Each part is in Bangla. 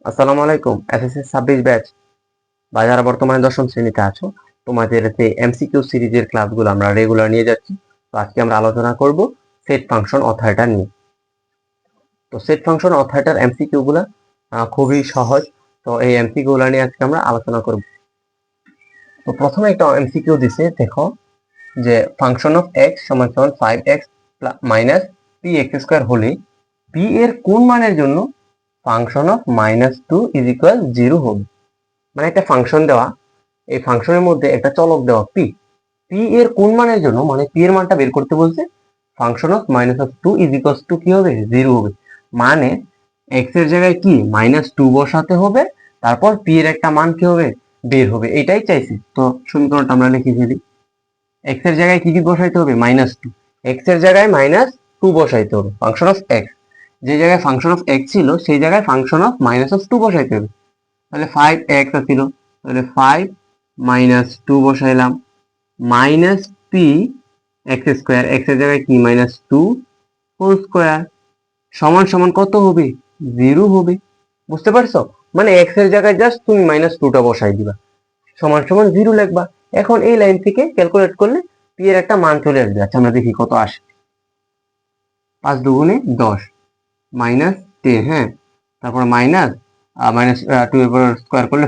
আসসালামু আলাইকুম। এসএসসি 26 ব্যাচ বা যারা বর্তমানে দশম শ্রেণীতে আছো, তোমাদের যে এমসিকিউ সিরিজের ক্লাসগুলো আমরা রেগুলার নিয়ে যাচ্ছি। তো আজকে আমরা আলোচনা করব সেট ফাংশন অধ্যায়টা নিয়ে। তো সেট ফাংশন অধ্যায়টার এমসিকিউ গুলা খুবই সহজ। তো এই এমসিকিউ গুলা নিয়ে আজকে আমরা আলোচনা করব। তো প্রথমে একটা এমসিকিউ দিছে, দেখো যে ফাংশন অফ এক্স সমান সমান 5x minus P X square হলে পি এর কোন মানের জন্য ফাংশন অফ -2 ইজ ইকুয়াল 0 হবে। মানে একটা ফাংশন দেওয়া, এই ফাংশনের মধ্যে একটা চলক দেওয়া পি, পি এর কোন মানের জন্য, মানে পি এর মানটা বের করতে বলছে, function of -2 is equals two কি হবে, 0 হবে। মানে এক্স এর জায়গায় কি -2 বসাতে হবে, তারপর পি এর একটা মান কি হবে, বের হবে, এটাই চাইছি। তো সমীকরণটা আমরা লিখে ফেলি। এক্স এর জায়গায় কি কি বসাইতে হবে, -2, এক্স এর জায়গায় -2 বসাইতে হবে ফাংশন অফ এক্স, যে জায়গায় ফাংশন অফ এক্স ছিল সেই জায়গায় ফাংশন অফ -2 বসাইতে হবে। তাহলে 5x ছিল, তাহলে 5 -2 বসাইলাম, minus P X square, X এর জায়গায় কি -2 হোল স্কোয়ার সমান সমান কত হবে, 0 হবে। বুঝতে পারছো? মানে এক্স এর জায়গায় জাস্ট তুমি -2টা বসাই দিবা, সমান সমান 0 লিখবা। এখন এই লাইন থেকে ক্যালকুলেট করলে পি এর একটা মান চলে আসবে। আচ্ছা আমরা দেখি কত আসে। 5 দুগুণে 10 -10, হ্যাঁ, তারপর -2 এর পর স্কোয়ার করলে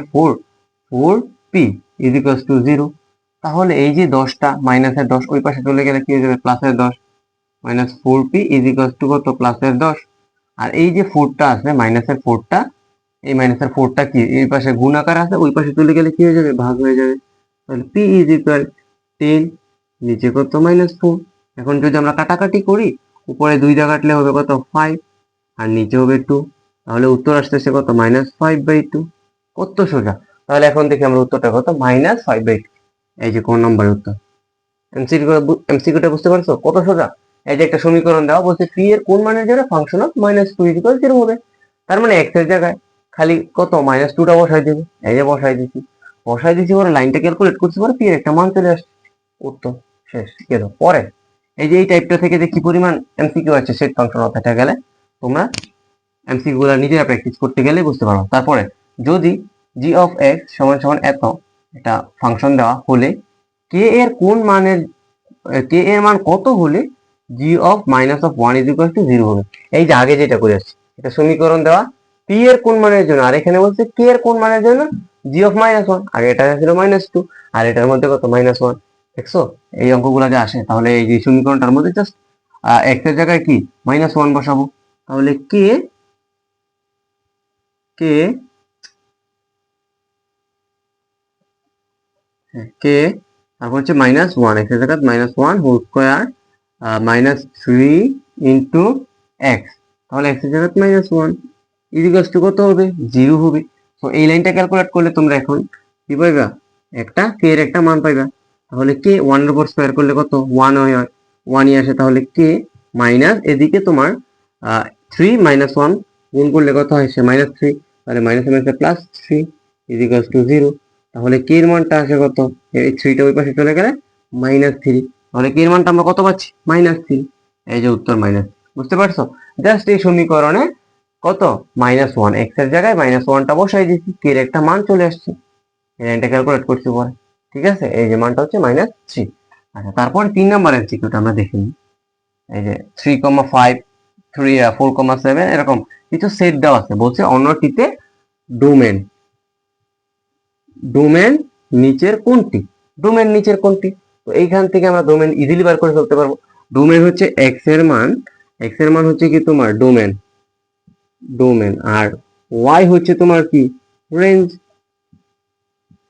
4 পি ইজ ইকুয়ালস টু 0। তাহলে এই যে 10টা মাইনাসের 10 ওই পাশে চলে গেলে কি হয়ে যাবে, প্লাসের 10, -4p ইজ ইকুয়ালস টু কত, প্লাসের 10। আর এই যে 4টা আছে, মাইনাসের 4টা, এই মাইনাসের 4টা কি এই পাশে গুণ আকার আছে, ওই পাশে চলে গেলে কি হয়ে যাবে, ভাগ হয়ে যাবে। তাহলে p ইজ ইকুয়াল 10, নিচে কত, -4। এখন যদি আমরা কাটাকাটি করি, উপরে 2 দিয়ে কাটলে হবে কত, 5, আর নিচে হবে 2। তাহলে উত্তর আসতেছে কত, -5/2। কত সোজা। তাহলে এখন দেখি আমরা উত্তরটা কত, -5/2। এই যে কোন নম্বরের উত্তর। এমসিকিউটা বুঝতে পারছো কত সোজা। এই যে একটা সমীকরণ দেওয়া, বলছে পি এর কোন মানের জন্য ফাংশন অফ -2 ইকুয়াল 0 হবে। তার মানে এক্স এর জায়গায় খালি কত, -2টা বসাই দেবে। এই যে বসাই দিছি পরে লাইনটা ক্যালকুলেট করছি, পরে পি এর একটা মান চলে আসছে, উত্তর শেষ। গেল। পরে এই যে এই টাইপটা থেকে যে কি পরিমাণ এমসিকিউ আছে সেট ফাংশন অর্থাৎ গেলে তোমরা এমসিকিউ গুলা নিজেরা প্র্যাকটিস করতে গেলে বুঝতে পারো। তারপরে যদি জি অফ এক্স সমান সমান এত একটা ফাংশন দেওয়া হলে কে এর কোন মানের, কে এর মান কত হলে জি অফ -1 ইজ ইকুয়াল টু 0 হবে। এই যে আগে যেটা করে আসছি, এটা সমীকরণ দেওয়া পি এর কোন মানের জন্য, আর এখানে বলছে কে এর কোন মানের জন্য জি অফ -1, আগে এটা ছিল -2 আর এটার মধ্যে কত, -1। দেখছো এই অঙ্কগুলো যে আসে, তাহলে এই যে সমীকরণটার মধ্যে জাস্ট এক্স এর জায়গায় কি -1 বসাবো। তাহলে কে কে কে তারপর হচ্ছে -1, এক্স এর জায়গায় -1 হোল স্কোয়ার -3 ইন্টু এক্স। তাহলে এক্স এর জায়গায় -1 ইকুয়ালস টু কত হবে, 0 হবে। তো এই লাইনটা ক্যালকুলেট করলে তোমরা এখন কি পাইবা, একটা কে এর একটা মান পাইবা। তাহলে কে 1 এর উপর স্কোয়ার করলে কত, 1 হয়, 1ই আসে। তাহলে কে মাইনাস এদিকে তোমার 3 -1 গুণ করলে কত হয়, সে -3, তাহলে মাইনাস মাইনাসে +3 ইকুয়ালস টু 0। তাহলে কে এর মানটা আসে কত, এই 3টা ওই পাশে চলে গেলে -3। তাহলে কে এর মানটা আমরা কত পাচ্ছি, -3। এই যে উত্তর মাইনাস। বুঝতে পারছো? জাস্ট এই সমীকরণে কত, -1, এক্স এর জায়গায় -1টা বসাই দিচ্ছি, কে এর একটা মান চলে আসছে, এই লাইনটা ক্যালকুলেট করছি পরে। ঠিক আছে, এই যে মানটা হচ্ছে -3। আচ্ছা তারপরে 3 নাম্বার এমসিকিউটা আমরা দেখে নিই। এই যে 3,5 4,7 এরকম কিছু সেট দেওয়া আছে, বলছে অন্যটিতে ডোমেন ডোমেন নিচের কোনটি, ডোমেন নিচের কোনটি। তো এইখান থেকে আমরা ডোমেন ইজিলি বার করে ফেলতে পারবো। ডোমেন হচ্ছে এক্স এর মান হচ্ছে কি তোমার ডোমেন ডোমেন আর ওয়াই হচ্ছে তোমার কি, রেঞ্জ।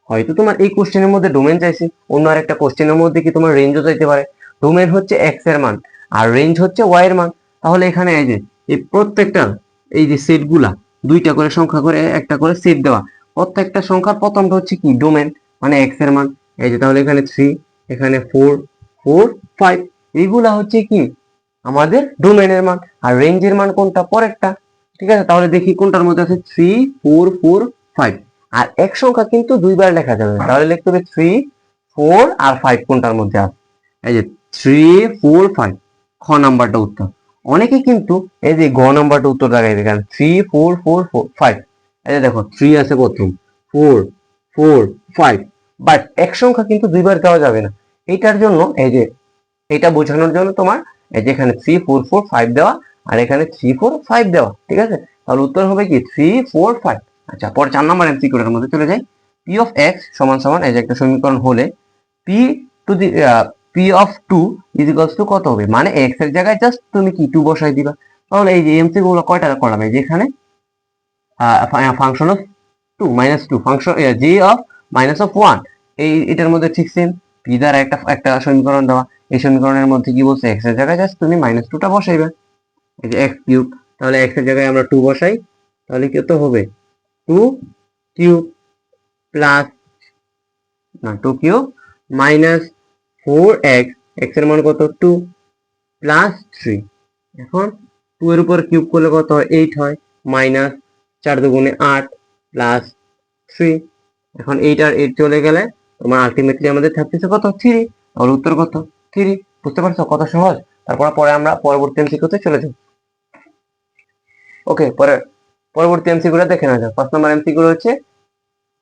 হয়তো তোমার এই কোশ্চেনের মধ্যে ডোমেন চাইছে, অন্য আর একটা কোশ্চেনের মধ্যে কি তোমার রেঞ্জও চাইতে পারে। ডোমেন হচ্ছে এক্স এর মান আর রেঞ্জ হচ্ছে ওয়াই এর মান। তাহলে এখানে এই যে এই প্রত্যেকটা এই যে সেটগুলা দুইটা করে সংখ্যা করে একটা করে সেট দেওয়া, প্রত্যেকটা সংখ্যার প্রথমটা হচ্ছে কি ডোমেন, মানে এক্স এর মান। এই যে তাহলে এখানে 3, এখানে 4, 4, 5, এইগুলা হচ্ছে কি আমাদের ডোমেনের মান। আর রেঞ্জের মান কোনটা, পরেরটা। ঠিক আছে, তাহলে দেখি কোনটার মধ্যে আছে 3, 4, 4, 5। আর এক সংখ্যা কিন্তু দুইবার লেখা যাবে না, তাহলে লিখতে হবে 3, 4 আর 5 কোনটার মধ্যে আছে। এই যে 3, 4, 5, খ নাম্বারটা উত্তর। অনেকে কিন্তু এই যে গ নাম্বারটা উত্তর দেখাইবে, কারণ 3, 4, 4, 4, 5 এই যে দেখো 3 আছে প্রথম, 4 4 5, বাট এক সংখ্যা কিন্তু দুইবার দেওয়া যাবে না। এইটার জন্য এই যে এটা বোঝানোর জন্য তোমার এই যে এখানে 3 4 4 5 দেওয়া, আর এখানে 3 4 5 দেওয়া, ঠিক আছে? তাহলে উত্তর হবে কি 3 4 5। আচ্ছা, পরে 4 নম্বর এমসিকিউর মধ্যে চলে যাই। p অফ x সমান সমান এই যে একটা সমীকরণ হলে p to the p of 2 is equals to কত হবে, মানে x এর জায়গায় জাস্ট তুমি কি 2 বসাই দিবা। তাহলে এই যে এমসিকিউ গুলো কয়টা করলাম, এই যে এখানে function of 2 minus 2 function j of minus of 1, এটার মধ্যে ঠিক সেম p দ্বারা একটা সমীকরণ দেওয়া। এই সমীকরণের মধ্যে কি বলছে, x এর জায়গায় জাস্ট তুমি মাইনাস 2টা বসাইবে, এই যে x কিউব। তাহলে x এর জায়গায় আমরা 2 বসাই, তাহলে কত হবে 2 কিউব প্লাস না 2 কিউব মাইনাস 4x, x এর মান কত 2 প্লাস 3। এখন 2 এর উপর কিউব করলে কত হয় 8 হয়, মাইনাস 4 দুগুণে 8 প্লাস 3। এখন 8 আর 8 চলে গেলে তোমার আলটিমেটলি আমাদের থাকতেছে কত 3। তাহলে উত্তর কত 3। বুঝতে পারছো কত সহজ? পরে আমরা পরবর্তী এমসিকিউতে চলে যাই। ওকে, পরবর্তী এমসিকিউটা দেখে নেওয়া যাক। 5 নম্বর এমসিকিউ হচ্ছে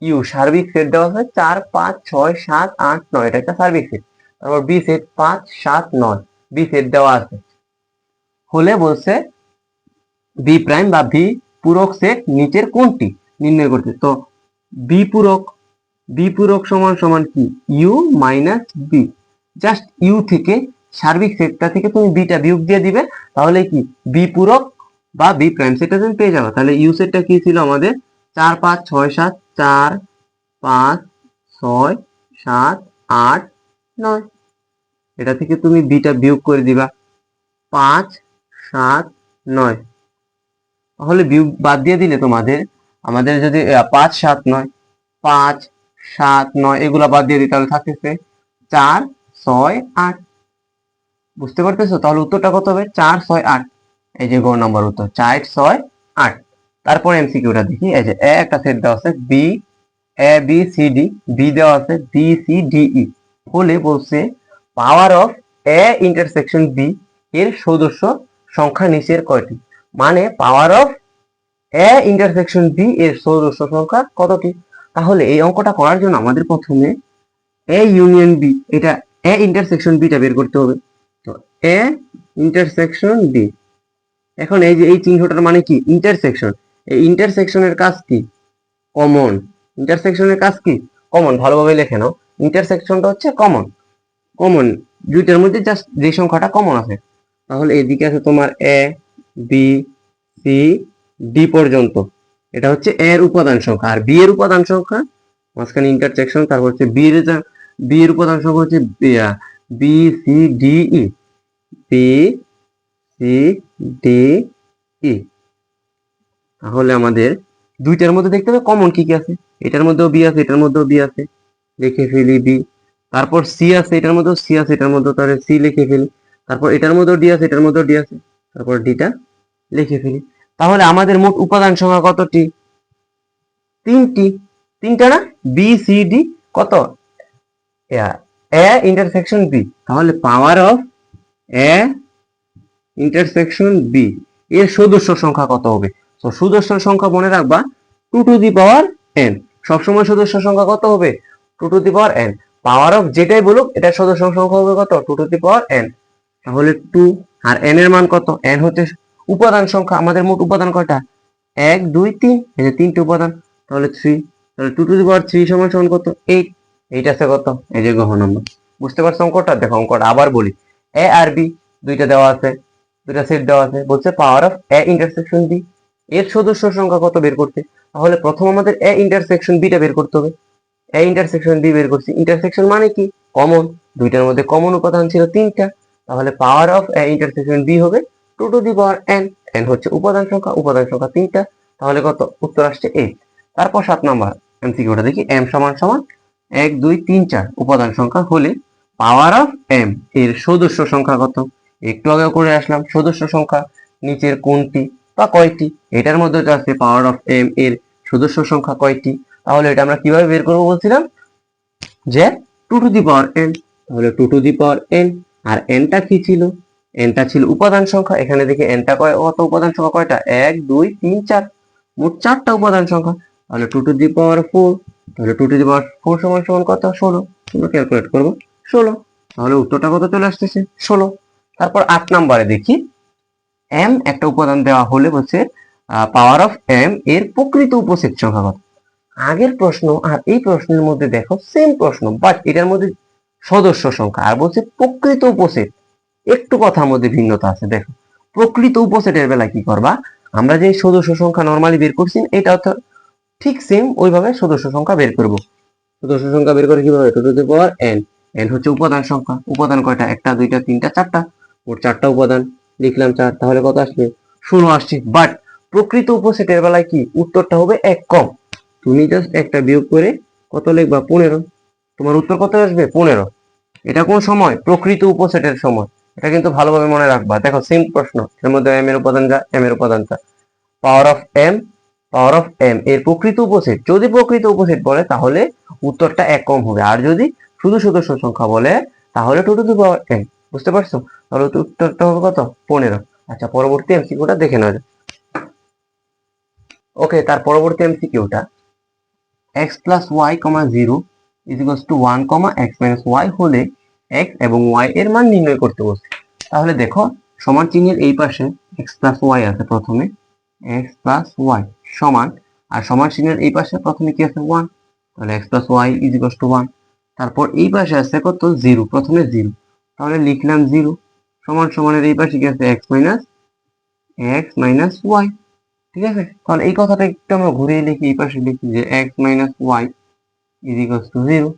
ইউ সার্বিক সেট দেওয়া আছে 4 5 6 7 8 9, এটা একটা সার্বিক সেট। তারপর বি সেট 5 7 9, বি সেট দেওয়া আছে হলে বলছে বি প্রাইম বা বি পূরক সেট নিচের কোনটি নির্ণয় করতে। তো বি পূরক সমান সমান কি U minus B, just U থেকে সার্বিক সেটটা থেকে তুমি বিটা বিয়োগ দিয়ে দিবে, তাহলে কি বি পূরক বা বি প্রাইম সেটটা তুমি পেয়ে যাবে। তাহলে ইউ সেটটা কি ছিল আমাদের 4 5 6 7, 4 5 6 7 8 9, এটা থেকে তুমি বিটা বিয়োগ করে দিবা 5 7 9। তাহলে বিয়োগ বাদ দিয়ে দিলে আমাদের যদি 5 7 9 5 7 9 এগুলা বাদ দিয়ে দিই, তাহলে থাকতেছে 4 6 8। বুঝতে পারতেছো? তাহলে উত্তরটা কত হবে 4 6 8। এই যে গ নাম্বার উত্তর 4 6 8। তারপর এমসিকিউটা দেখি। এই যে এ একটা সেট দেওয়া আছে B A B C D, B দেওয়া আছে বি সি ডি ই হলে বলছে power of A intersection B এর সদস্য সংখ্যা নিচের কয়টি। মানে power of A intersection B এর সদস্য সংখ্যা কতটি। তাহলে এই অঙ্কটা করার জন্য আমাদের প্রথমে এ ইউনিয়ন বি, এটা এ ইন্টারসেকশন বিটা বের করতে হবে। তো এ ইন্টারসেকশন বি, এখন এই যে এই চিহ্নটার মানে কি ইন্টারসেকশন, এই ইন্টারসেকশনের কাজ কি কমন, ইন্টারসেকশনের কাজ কি কমন, ভালোভাবে লিখে নাও। ইন্টারসেকশনটা হচ্ছে কমন, কমন দুইটার মধ্যে জাস্ট যে সংখ্যাটা কমন আছে। তাহলে এদিকে আছে তোমার এ বি সি ডি পর্যন্ত, এটা হচ্ছে এর উপাদান সংখ্যা, আর বি এর উপাদান সংখ্যা মাঝখানে ইন্টারসেকশন, তারপর হচ্ছে বি এর উপাদান সংখ্যা হচ্ছে B C D E, B C D E. তাহলে আমাদের দুইটার মধ্যে দেখতে হবে কমন কি কি আছে, এটার মধ্যেও বি আছে এটার মধ্যেও বি আছে, লিখে ফেলি বি। তারপর সি আছে এটার মধ্যেও সি আছে এটার মধ্যেও, তাহলে সি লিখে ফেলি। তারপর এটার মধ্যেও ডি আছে এটার মধ্যেও ডি আছে, তারপর ডিটা লিখে ফেলি। তাহলে আমাদের মোট উপাদান সংখ্যা কতটি, তিনটি, তিনটা না, বি সি ডি কত এ ইন্টারসেকশন বি। তাহলে power of A intersection B এর সদস্য সংখ্যা কত হবে। তো সদস্য সংখ্যা মনে রাখবা 2 টু দি পাওয়ার n, সবসময় সদস্য সংখ্যা কত হবে 2 to the power n। Power of যেটাই বলুক এটা সদস্য সংখ্যা হবে কত 2 টু দি পাওয়ার n। তাহলে 2 আর n এর মান কত, n হচ্ছে উপাদান সংখ্যা, আমাদের মোট উপাদান কয়টা 1 2 3, এই যে তিনটে উপাদান, তাহলে 3, তাহলে 2 টু দি পাওয়ার 3 সমান সমান কত 8। এইটা আছে কত, এই যে গহ নম্বর। বুঝতে পারছো অঙ্কটা? দেখো অঙ্কটা আবার বলি, এ আর বি দুইটা দেওয়া আছে, দুইটা সেট দেওয়া আছে, বলছে power of A intersection B এর সদস্য সংখ্যা কত বের করতে। তাহলে প্রথম আমাদের এ ইন্টারসেকশন বিটা বের করতে হবে। এ ইন্টারসেকশন বি বের করছি, ইন্টারসেকশন মানে কি কমন, দুইটার মধ্যে কমন উপাদান ছিল তিনটা, তাহলে power of A intersection B হবে 2 to the power n, n হচ্ছে উপাদান সংখ্যা তিনটা, তাহলে কত উত্তর আসছে 8। তারপর 7 নাম্বার এমসিকিউটা দেখি, m সমান সমান 1 2 3 4 উপাদান সংখ্যা হলে পাওয়ার অফ m এর সদস্য সংখ্যা কত। একটু আগে করে আসলাম সদস্য সংখ্যা নিচের কোনটি বা কয়টি, এটার মধ্যে তো আছে পাওয়ার অফ m এর সদস্য সংখ্যা কয়টি। তাহলে এটা আমরা কিভাবে বের করবো বলছিলাম যে 2 টু দি পাওয়ার n, তাহলে 2 টু দি পাওয়ার n, আর nটা কি ছিল, nটা ছিল উপাদান সংখ্যা। এখানে দেখি nটা কত উপাদান সংখ্যা কয়টা 1 2 3 4, মোট 4টা উপাদান সংখ্যা। তাহলে 2 টু দি পাওয়ার 4, তাহলে 2 টু দি পাওয়ার 4 সমান সমান কত? 16। আমরা ক্যালকুলেট করব 16। তাহলে উত্তরটা কত চলে আসতেছে? 16। তারপর 8 নম্বরে দেখি, m একটা উপাদান দেওয়া হলে বলছে পাওয়ার অফ m এর প্রকৃত উপসেট সংখ্যা কত? আগের প্রশ্ন আর এই প্রশ্নের মধ্যে দেখো সেম প্রশ্ন, বাট এটার মধ্যে সদস্য সংখ্যা আর বলছে প্রকৃত উপসেট, একটু কথার মধ্যে ভিন্নতা আছে। দেখো প্রকৃত উপসেটের বেলা কি করবা, আমরা যে সদস্য সংখ্যা নরমালি বের করছি এটা তো ঠিক সেম ওইভাবে সদস্য সংখ্যা বের করব। সদস্য সংখ্যা বের করে কিভাবে? 2 to the power n, n হচ্ছে উপাদান সংখ্যা। উপাদান কয়টা? 1টা 2টা 3টা 4টা, মোট 4টা উপাদান, লিখলাম 4। তাহলে কত আসবে? 16 আসছে। বাট প্রকৃত উপসেটের বেলায় কি উত্তরটা হবে 1 কম। তুমি জাস্ট একটা বিয়োগ করে কত লিখবা? 15। তোমার উত্তর কত আসবে? 15। এটা কোন সময়? প্রকৃত উপসেটের সময়। এটা কিন্তু ভালোভাবে মনে রাখবা। দেখো সেম প্রশ্ন, এর মধ্যে m এর উপাদান যা, m এর উপাদান যা। Power of m, power of m এর প্রকৃত উপসেট, যদি প্রকৃত উপসেট বলে তাহলে উত্তরটা 1 কম হবে, আর যদি শুধু সদস্য সংখ্যা বলে তাহলে 2 টু দি পাওয়ার n। বুঝতে পারছো? তাহলে উত্তরটা হবে কত? 15। আচ্ছা, পরবর্তী এমসিকিউটা দেখে নেওয়া যাক। ওকে, তার পরবর্তী এমসিকিউটা, x plus y, 0 equals to 1, x minus y হলে x এবং y এর মান নির্ণয় করতে বলছে। তাহলে দেখো সমান চিহ্নের এই পাশে x প্লাস y আছে, প্রথমে x প্লাস y সমান, আর সমান চিহ্নের এই পাশে প্রথমে কি আছে? 1, তাহলে x plus y equals to 1। তারপর এই পাশে আছে কত? 0, প্রথমে 0, তাহলে লিখলাম 0 সমান সমানের এই পাশে কি আছে? x minus y। ঠিক আছে, তাহলে এই কথাটা একটু আমরা ঘুরিয়ে লিখি, এই পাশে লিখি যে x minus y is equals to 0।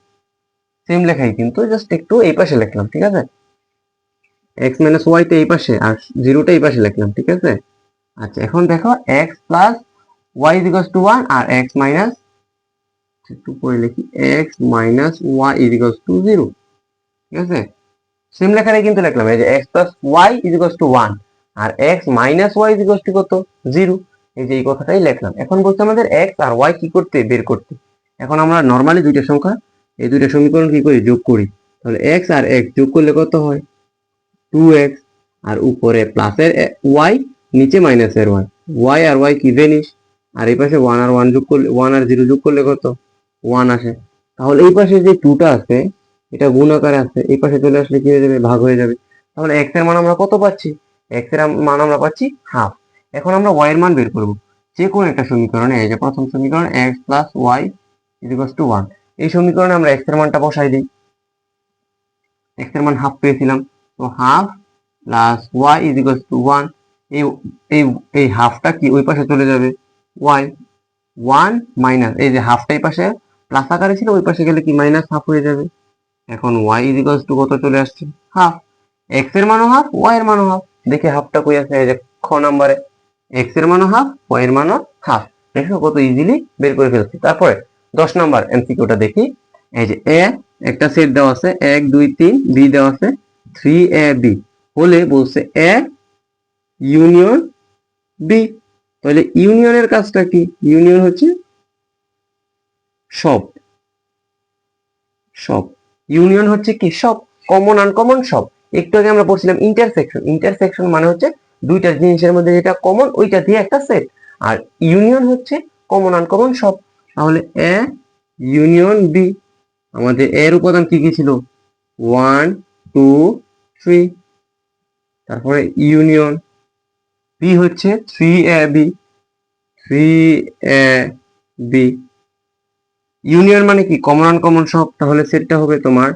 Same লেখাই কিন্তু জাস্ট একটু এই পাশে লিখলাম। ঠিক আছে, x মাইনাস y তো এই পাশে আর 0টা এই পাশে লিখলাম। ঠিক আছে, আচ্ছা এখন দেখো x plus y is equals to 1 আর x মাইনাস, একটু পরে লিখি, x minus y is equals to 0। ঠিক আছে, সেম লেখাটাই কিন্তু লিখলাম, এই যে x plus y is equals to 1 আর x minus y is equals to কত? 0। এই যে এই কথাটাই লিখলাম। এখন বলছে আমাদের x আর y কি করতে? বের করতে। এখন আমরা নরমালি দুইটা সংখ্যা, এই দুইটা সমীকরণ কি করি? যোগ করি। তাহলে x আর x যোগ করলে কত হয়? 2x, আর উপরে প্লাসের y, নিচে মাইনাসের y, y আর y কি? ভেনিস। আর এই পাশে 1 আর 1 যোগ করলে, 1 আর 0 যোগ করলে কত? 1 আসে। তাহলে এই পাশে যে 2টা আছে এটা গুণ আকারে আছে, এই পাশে চলে আসলে কি হয়ে যাবে? ভাগ হয়ে যাবে। তাহলে x এর মান আমরা কত পাচ্ছি? x এর মান আমরা পাচ্ছি হাফ। এখন আমরা y এর মান বের করব যে কোনো একটা সমীকরণে। এই যে প্রথম সমীকরণ x plus y equals to 1, এই সমীকরণে আমরা x এর মানটা বসাই দিই। x এর মান হাফ পেয়েছিলাম, তো half plus y is equals to 1। এই এই এই হাফটা কি ওই পাশে চলে যাবে? y 1 মাইনাস, এই যে হাফটা এই পাশে প্লাস আকারে ছিল, ওই পাশে গেলে কি মাইনাস হাফ হয়ে যাবে। এখন y ইজ ইকুয়ালস টু কত চলে আসছে? হাফ। x এর মানও হাফ, y এর মানও হাফ। দেখে হাফটা কই আছে? এই যে খ নম্বরে, x এর মানও হাফ, y এর মানও হাফ। দেখো কত ইজিলি বের করে ফেলছি। তারপরে 10 নম্বর এমসিকিউটা দেখি। এই যে a একটা সেট দেওয়া আছে 1 2 3, b দেওয়া আছে 3ab হলে বলছে a ইউনিয়ন b। তাহলে ইউনিয়নের কাজটা কি? ইউনিয়ন হচ্ছে সব, সব ইউনিয়ন হচ্ছে কি? সব, কমন আনকমন সব। একটু আগে আমরা পড়ছিলাম ইন্টারসেকশন, ইন্টারসেকশন মানে হচ্ছে দুইটা জিনিসের মধ্যে যেটা কমন ওইটা দিয়ে একটা সেট, আর ইউনিয়ন হচ্ছে কমন আনকমন সব। তাহলে এ ইউনিয়ন বি, আমাদের এর উপাদান কি কি ছিল? 1 2 3, তারপরে ইউনিয়ন বি হচ্ছে 3ab, 3ab। ইউনিয়ন মানে কি? কমন আনকমন সব। তাহলে সেটটা হবে তোমার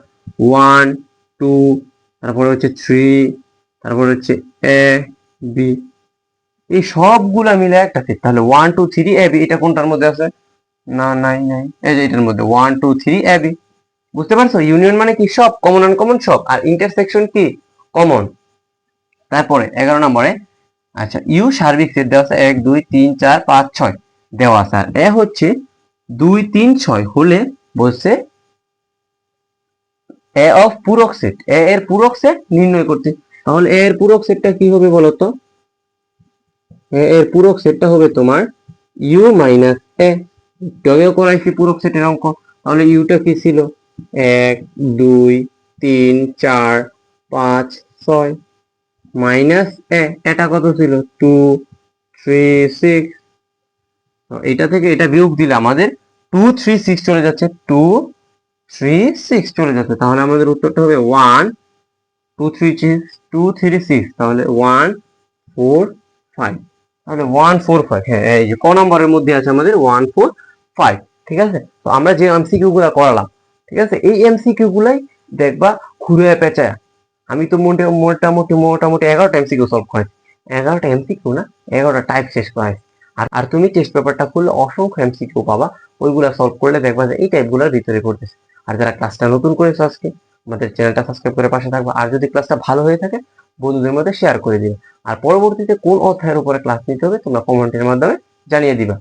1 2, তারপরে হচ্ছে 3, তারপরে হচ্ছে এ বি, এই সবগুলা মিলে একটা সেট। তাহলে 1 2 3 এ বি, এটা কোনটার মধ্যে আছে? না, নাই নাই, এই যে এটার মধ্যে 1 2 3 এ বি। বুঝতে পারছো? ইউনিয়ন মানে কি? সব, কমন আনকমন সব, আর ইন্টারসেকশন কি? কমন। তারপরে 11 নম্বরে, আচ্ছা ইউ সার্বিক সেট দেওয়া আছে 1 2 3 4 5 6 দেওয়া আছে, আর এ হচ্ছে 2 3 6 হলে বলছে এ অফ পূরক সেট, এ এর পূরক সেট নির্ণয় করতে। তাহলে এ এর পূরক সেটটা কি হবে বলতো? এ এর পূরক সেটটা হবে তোমার ইউ মাইনাস এ। আগেও করাইছি পূরক সেটের অঙ্ক। তাহলে ইউটা কি ছিল? 1 2 3 4 5 6 মাইনাস এ, এটা কত ছিল? 2 3 6, তো এটা থেকে এটা বিয়োগ দিলে আমাদের 236 চলে যাচ্ছে, 236 চলে যাচ্ছে। তাহলে আমাদের উত্তরটা হবে 236, তাহলে 145, তাহলে 145। হ্যাঁ, এই যে ক নম্বরের মধ্যে আছে আমাদের 145। ঠিক আছে, তো আমরা যে এমসিকিউ গুলা করালাম, ঠিক আছে, এই এমসিকিউ গুলাই দেখবা ঘুরে পেঁচায়। আমি তো মোটামুটি 11টা এমসিকিউ সলভ করেছি। 11টা এমসিকিউ না, 11টা টাইপ শেষ করাইছি। আর তুমি টেস্ট পেপারটা খুললে অসংখ্য এমসিকিউ পাবা, ওইগুলা সলভ করলে দেখবা যে এই টাইপগুলোর ভিতরে পড়তেছে। আর যারা ক্লাসটা নতুন করেছো আজকে, আমাদের চ্যানেলটা সাবস্ক্রাইব করে পাশে থাকবে। আর যদি ক্লাসটা ভালো হয়ে থাকে বন্ধুদের মধ্যে শেয়ার করে দিবে। আর পরবর্তীতে কোন অধ্যায়ের উপরে ক্লাস নিতে হবে তোমরা কমেন্টের মাধ্যমে জানিয়ে দিবা।